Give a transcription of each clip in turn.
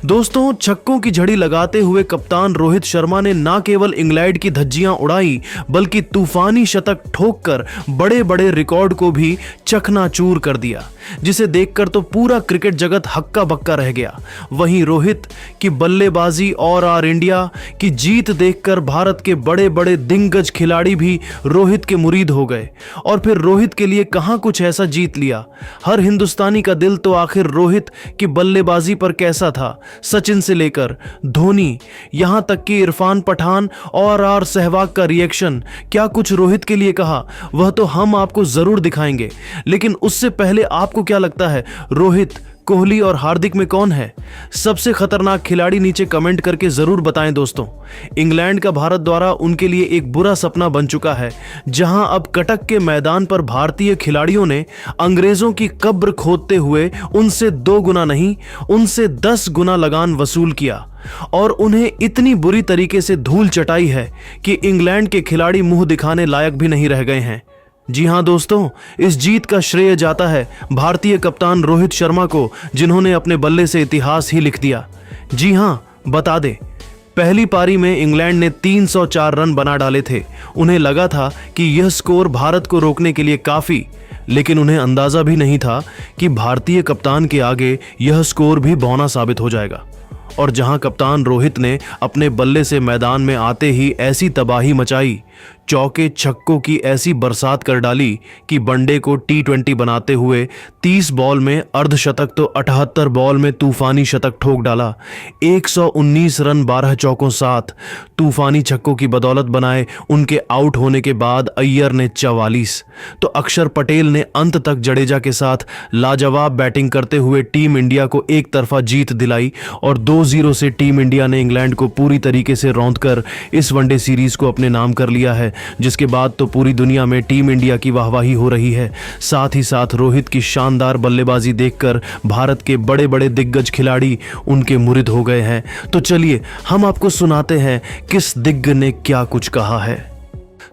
दोस्तों, छक्कों की झड़ी लगाते हुए कप्तान रोहित शर्मा ने न केवल इंग्लैंड की धज्जियां उड़ाई बल्कि तूफानी शतक ठोककर बड़े बड़े रिकॉर्ड को भी चकनाचूर कर दिया, जिसे देखकर तो पूरा क्रिकेट जगत हक्का बक्का रह गया। वहीं रोहित की बल्लेबाजी और इंडिया की जीत देखकर भारत के बड़े बड़े दिग्गज खिलाड़ी भी रोहित के मुरीद हो गए। और फिर रोहित के लिए कहां कुछ ऐसा जीत लिया। हर हिंदुस्तानी का दिल तो आखिर रोहित की बल्लेबाजी पर कैसा था। सचिन से लेकर धोनी, यहां तक कि इरफान पठान और सहवाग का रिएक्शन, क्या कुछ रोहित के लिए कहा, वह तो हम आपको जरूर दिखाएंगे। लेकिन उससे पहले आपको क्या लगता है, रोहित, कोहली और हार्दिक में कौन है सबसे खतरनाक खिलाड़ी? नीचे कमेंट करके जरूर बताएं दोस्तों। इंग्लैंड का भारत द्वारा उनके लिए एक बुरा सपना बन चुका है, जहां अब कटक के मैदान पर भारतीय खिलाड़ियों ने अंग्रेजों की कब्र खोदते हुए उनसे 2 गुना नहीं, उनसे 10 गुना लगान वसूल किया और उन्हें इतनी बुरी तरीके से धूल चटाई है कि इंग्लैंड के खिलाड़ी मुंह दिखाने लायक भी नहीं रह गए हैं। जी हां दोस्तों, इस जीत का श्रेय जाता है भारतीय कप्तान रोहित शर्मा को, जिन्होंने अपने बल्ले से इतिहास ही लिख दिया। जी हां, बता दें, पहली पारी में इंग्लैंड ने 304 रन बना डाले थे। उन्हें लगा था कि यह स्कोर भारत को रोकने के लिए काफी, लेकिन उन्हें अंदाजा भी नहीं था कि भारतीय कप्तान के आगे यह स्कोर भी बौना साबित हो जाएगा। और जहां कप्तान रोहित ने अपने बल्ले से मैदान में आते ही ऐसी तबाही मचाई, चौके छक्कों की ऐसी बरसात कर डाली कि वनडे को T20 बनाते हुए 30 बॉल में अर्धशतक तो 78 बॉल में तूफानी शतक ठोक डाला। 119 रन 12 चौकों साथ तूफानी छक्कों की बदौलत बनाए। उनके आउट होने के बाद अय्यर ने 44, तो अक्षर पटेल ने अंत तक जडेजा के साथ लाजवाब बैटिंग करते हुए टीम इंडिया को एक तरफा जीत दिलाई और 2-0 से टीम इंडिया ने इंग्लैंड को पूरी तरीके से रौंदकर इस वनडे सीरीज को अपने नाम कर लिया है, जिसके बाद तो पूरी दुनिया में टीम इंडिया की वाहवाही हो रही है। साथ ही साथ रोहित की शानदार बल्लेबाजी देखकर भारत के बड़े बड़े दिग्गज खिलाड़ी उनके मुरीद हो गए हैं। तो चलिए हम आपको सुनाते हैं किस दिग्गज ने क्या कुछ कहा है।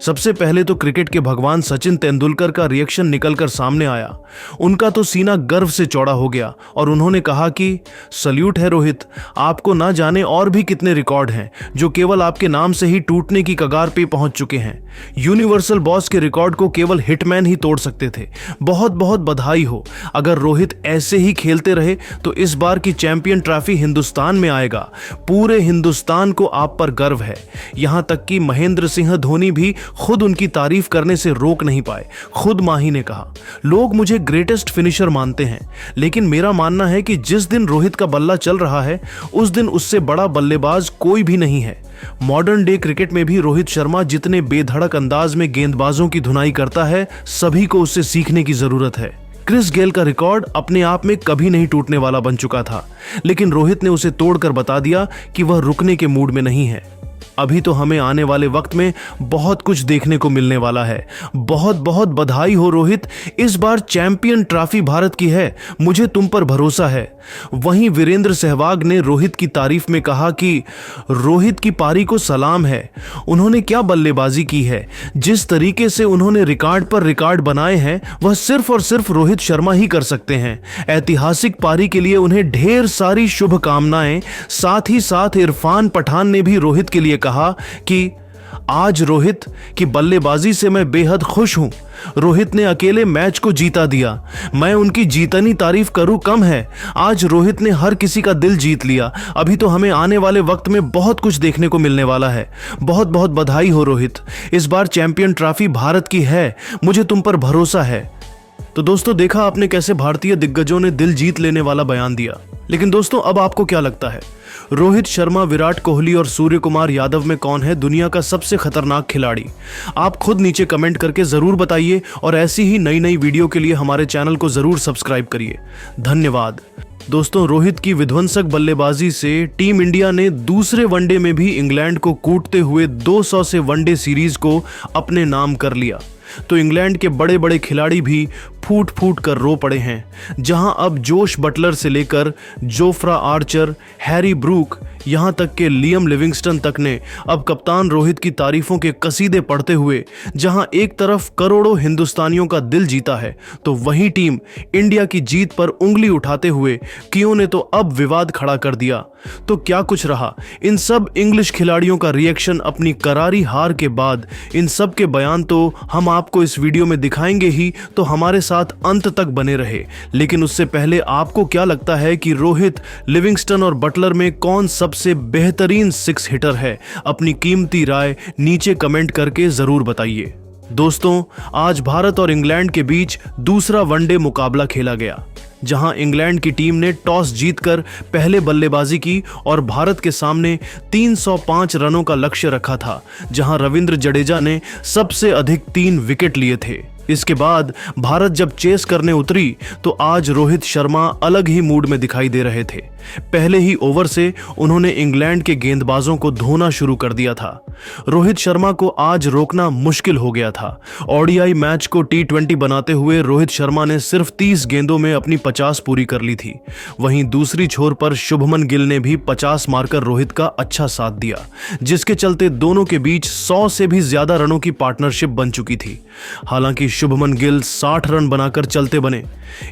सबसे पहले तो क्रिकेट के भगवान सचिन तेंदुलकर का रिएक्शन निकलकर सामने आया। उनका तो सीना गर्व से चौड़ा हो गया और उन्होंने कहा कि सल्यूट है रोहित, आपको ना जाने और भी कितने रिकॉर्ड हैं जो केवल आपके नाम से ही टूटने की कगार पे पहुंच चुके हैं। यूनिवर्सल बॉस के रिकॉर्ड को केवल हिटमैन ही तोड़ सकते थे। बहुत बहुत बधाई हो। अगर रोहित ऐसे ही खेलते रहे तो इस बार की चैंपियन ट्रॉफी हिंदुस्तान में आएगा। पूरे हिंदुस्तान को आप पर गर्व है। यहां तक कि महेंद्र सिंह धोनी भी खुद उनकी तारीफ करने से रोक नहीं पाए। खुद माही ने कहा, लोग मुझे ग्रेटेस्ट फिनिशर मानते हैं, लेकिन मेरा मानना है कि जिस दिन रोहित का बल्ला चल रहा है उस दिन उससे बड़ा बल्लेबाज कोई भी नहीं है। मॉडर्न डे क्रिकेट में भी रोहित शर्मा जितने बेधड़क अंदाज में गेंदबाजों की धुनाई करता है, सभी को उससे सीखने की जरूरत है। क्रिस गेल का रिकॉर्ड अपने आप में कभी नहीं टूटने वाला बन चुका था, लेकिन रोहित ने उसे तोड़कर बता दिया कि वह रुकने के मूड में नहीं है। अभी तो हमें आने वाले वक्त में बहुत कुछ देखने को मिलने वाला है। बहुत बहुत बधाई हो रोहित, इस बार चैंपियन ट्रॉफी भारत की है, मुझे तुम पर भरोसा है। वहीं वीरेंद्र सहवाग ने रोहित की तारीफ में कहा कि रोहित की पारी को सलाम है, उन्होंने क्या बल्लेबाजी की है। जिस तरीके से उन्होंने रिकॉर्ड पर रिकॉर्ड बनाए हैं वह सिर्फ और सिर्फ रोहित शर्मा ही कर सकते हैं। ऐतिहासिक पारी के लिए उन्हें ढेर सारी शुभकामनाएं। साथ ही साथ इरफान पठान ने भी रोहित के लिए कहा कि आज रोहित की बल्लेबाजी से मैं बेहद खुश हूं। रोहित ने अकेले मैच को जीता दिया, मैं उनकी जीतनी तारीफ करूं कम है। आज रोहित ने हर किसी का दिल जीत लिया। अभी तो हमें आने वाले वक्त में बहुत कुछ देखने को मिलने वाला है। बहुत बहुत बधाई हो रोहित, इस बार चैंपियन ट्रॉफी भारत की है, मुझे तुम पर भरोसा है। तो दोस्तों, देखा आपने कैसे भारतीय दिग्गजों ने दिल जीत लेने वाला बयान दिया। लेकिन दोस्तों, अब आपको क्या लगता है, रोहित शर्मा, विराट कोहली और सूर्य कुमार यादव में कौन है दुनिया का सबसे खतरनाक खिलाड़ी? आप खुद नीचे कमेंट करके जरूर बताइए और ऐसी ही नई नई वीडियो के लिए हमारे चैनल को जरूर सब्सक्राइब करिए। धन्यवाद। दोस्तों, रोहित की विध्वंसक बल्लेबाजी से टीम इंडिया ने दूसरे वनडे में भी इंग्लैंड को कूटते हुए 200 से वनडे सीरीज को अपने नाम कर लिया। तो इंग्लैंड के बड़े बड़े खिलाड़ी भी फूट फूट कर रो पड़े हैं। जहां अब जोश बटलर से लेकर जोफ्रा आर्चर, हैरी ब्रूक, यहां तक के लियम लिविंगस्टन तक ने अब कप्तान रोहित की तारीफों के कसीदे पढ़ते हुए जहां एक तरफ करोड़ों हिंदुस्तानियों का दिल जीता है, तो वहीं टीम इंडिया की जीत पर उंगली उठाते हुए कियों ने तो अब विवाद खड़ा कर दिया। तो क्या कुछ रहा इन सब इंग्लिश खिलाड़ियों का रिएक्शन अपनी करारी हार के बाद। इन सब के बयान तो हम आपको इस वीडियो में दिखाएंगे ही, तो हमारे साथ अंत तक बने रहे। लेकिन उससे पहले आपको क्या लगता है कि रोहित, लिविंगस्टन और बटलर में कौन सबसे बेहतरीन सिक्स हिटर है? अपनी कीमती राय नीचे कमेंट करके जरूर बताइए। दोस्तों, आज भारत और इंग्लैंड के बीच दूसरा वनडे मुकाबला खेला गया, जहां इंग्लैंड की टीम ने टॉस जीतकर पहले बल्लेबाजी की और भारत के सामने 305 रनों का लक्ष्य रखा था, जहां रविंद्र जडेजा ने सबसे अधिक 3 विकेट लिए थे। इसके बाद भारत जब चेस करने उतरी तो आज रोहित शर्मा अलग ही मूड में दिखाई दे रहे थे। पहले ही ओवर से उन्होंने इंग्लैंड के गेंदबाजों को धोना शुरू कर दिया था। रोहित शर्मा को आज रोकना मुश्किल हो गया था। ओडीआई मैच को T20 बनाते हुए रोहित शर्मा ने सिर्फ 30 गेंदों में अपनी 50 पूरी कर ली थी। वहीं दूसरी छोर पर शुभमन गिल ने भी 50 मारकर रोहित का अच्छा साथ दिया, जिसके चलते दोनों के बीच 100 से भी ज्यादा रनों की पार्टनरशिप बन चुकी थी। हालांकि शुभमन गिल 60 रन बनाकर चलते बने।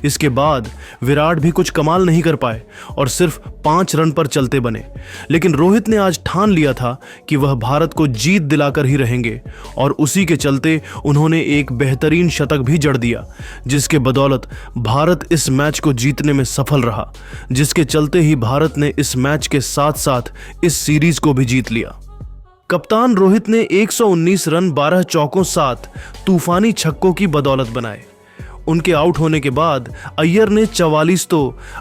इसके बाद विराट भी कुछ कमाल नहीं कर पाए और सिर्फ 5 रन पर चलते बने। लेकिन रोहित ने आज ठान लिया था कि वह भारत को जीत दिलाकर ही रहेंगे और उसी के चलते उन्होंने एक बेहतरीन शतक भी जड़ दिया, जिसके बदौलत भारत इस मैच को जीतने में सफल रहा, जिसके चलते ही भारत ने इस मैच के साथ साथ इस सीरीज को भी जीत लिया। कप्तान रोहित ने 119 रन 12 चौकों साथ तूफानी छक्कों की बदौलत बनाए। उनके आउट होने के बाद अय्यर ने 44 तो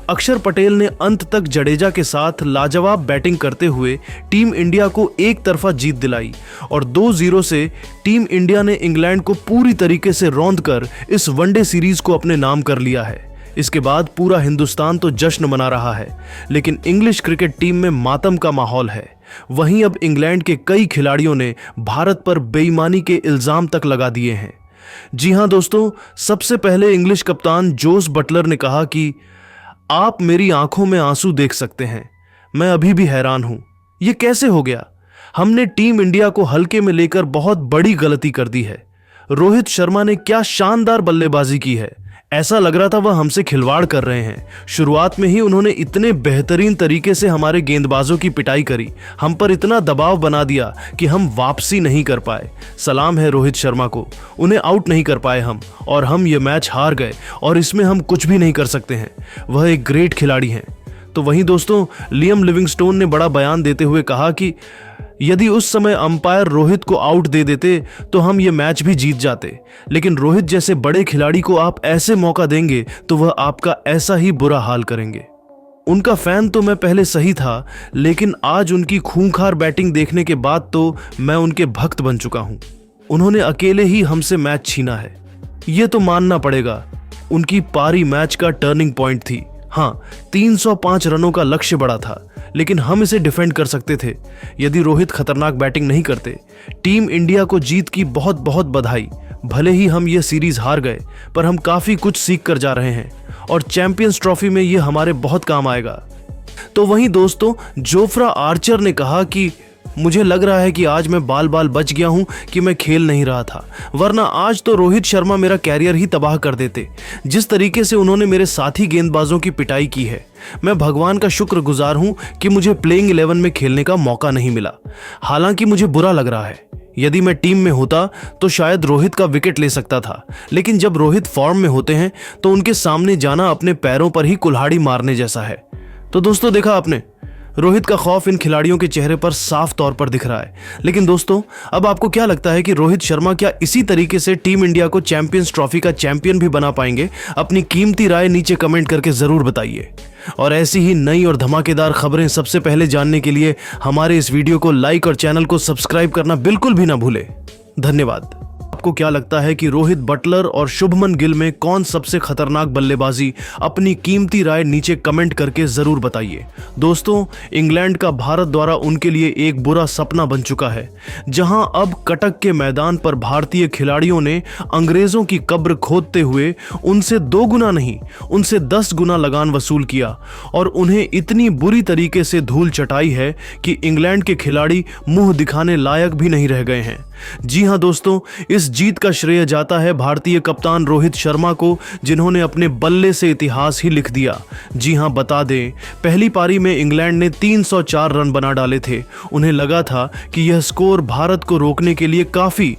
अक्षर पटेल ने अंत तक जडेजा के साथ लाजवाब बैटिंग करते हुए टीम इंडिया को एक तरफा जीत दिलाई और 2-0 से टीम इंडिया ने इंग्लैंड को पूरी तरीके से रौंदकर इस वनडे सीरीज को अपने नाम कर लिया है। इसके बाद पूरा हिंदुस्तान तो जश्न मना रहा है, लेकिन इंग्लिश क्रिकेट टीम में मातम का माहौल है। वहीं अब इंग्लैंड के कई खिलाड़ियों ने भारत पर बेईमानी के इल्जाम तक लगा दिए हैं। जी हां दोस्तों, सबसे पहले इंग्लिश कप्तान जोस बटलर ने कहा कि आप मेरी आंखों में आंसू देख सकते हैं, मैं अभी भी हैरान हूं, यह कैसे हो गया? हमने टीम इंडिया को हल्के में लेकर बहुत बड़ी गलती कर दी है। रोहित शर्मा ने क्या शानदार बल्लेबाजी की है, ऐसा लग रहा था वह हमसे खिलवाड़ कर रहे हैं। शुरुआत में ही उन्होंने इतने बेहतरीन तरीके से हमारे गेंदबाजों की पिटाई करी, हम पर इतना दबाव बना दिया कि हम वापसी नहीं कर पाए। सलाम है रोहित शर्मा को, उन्हें आउट नहीं कर पाए हम, और हम ये मैच हार गए और इसमें हम कुछ भी नहीं कर सकते हैं। वह एक ग्रेट खिलाड़ी हैं। तो वहीं दोस्तों, लियम लिविंगस्टोन ने बड़ा बयान देते हुए कहा कि यदि उस समय अंपायर रोहित को आउट दे देते तो हम ये मैच भी जीत जाते, लेकिन रोहित जैसे बड़े खिलाड़ी को आप ऐसे मौका देंगे तो वह आपका ऐसा ही बुरा हाल करेंगे। उनका फैन तो मैं पहले सही था, लेकिन आज उनकी खूंखार बैटिंग देखने के बाद तो मैं उनके भक्त बन चुका हूं। उन्होंने अकेले ही हमसे मैच छीना है, ये तो मानना पड़ेगा। उनकी पारी मैच का टर्निंग पॉइंट थी। हाँ, 305 रनों का लक्ष्य बड़ा था, लेकिन हम इसे डिफेंड कर सकते थे यदि रोहित खतरनाक बैटिंग नहीं करते। टीम इंडिया को जीत की बहुत बहुत बधाई। भले ही हम ये सीरीज हार गए, पर हम काफी कुछ सीख कर जा रहे हैं और चैंपियंस ट्रॉफी में ये हमारे बहुत काम आएगा। तो वहीं दोस्तों, जोफ्रा आर्चर ने कहा कि मुझे लग रहा है कि आज मैं बाल बाल बच गया हूं कि मैं खेल नहीं रहा था, वरना आज तो रोहित शर्मा मेरा कैरियर ही तबाह कर देते। जिस तरीके से उन्होंने मेरे साथी गेंदबाजों की पिटाई की है, मैं भगवान का शुक्रगुजार हूं कि मुझे प्लेइंग 11 में खेलने का मौका नहीं मिला। हालांकि मुझे बुरा लग रहा है, यदि मैं टीम में होता तो शायद रोहित का विकेट ले सकता था, लेकिन जब रोहित फॉर्म में होते हैं तो उनके सामने जाना अपने पैरों पर ही कुल्हाड़ी मारने जैसा है। तो दोस्तों, देखा आपने, रोहित का खौफ इन खिलाड़ियों के चेहरे पर साफ तौर पर दिख रहा है। लेकिन दोस्तों, अब आपको क्या लगता है कि रोहित शर्मा क्या इसी तरीके से टीम इंडिया को चैंपियंस ट्रॉफी का चैंपियन भी बना पाएंगे? अपनी कीमती राय नीचे कमेंट करके जरूर बताइए। और ऐसी ही नई और धमाकेदार खबरें सबसे पहले जानने के लिए हमारे इस वीडियो को लाइक और चैनल को सब्सक्राइब करना बिल्कुल भी ना भूले। धन्यवाद। आपको क्या लगता है कि रोहित बटलर और शुभमन गिल में कौन सबसे खतरनाक बल्लेबाजी? अपनी कीमती राय नीचे कमेंट करके जरूर बताइए। दोस्तों, इंग्लैंड का भारत द्वारा उनके लिए एक बुरा सपना बन चुका है, जहां अब कटक के मैदान पर भारतीय खिलाड़ियों ने अंग्रेजों की कब्र खोदते हुए उनसे 2 गुना नहीं, उनसे 10 गुना लगान वसूल किया और उन्हें इतनी बुरी तरीके से धूल चटाई है कि इंग्लैंड के खिलाड़ी मुंह दिखाने लायक भी नहीं रह गए हैं। जी हां दोस्तों, इस जीत का श्रेय जाता है भारतीय कप्तान रोहित शर्मा को, जिन्होंने अपने बल्ले से इतिहास ही लिख दिया। जी हां, बता दें, पहली पारी में इंग्लैंड ने 304 रन बना डाले थे। उन्हें लगा था कि यह स्कोर भारत को रोकने के लिए काफी,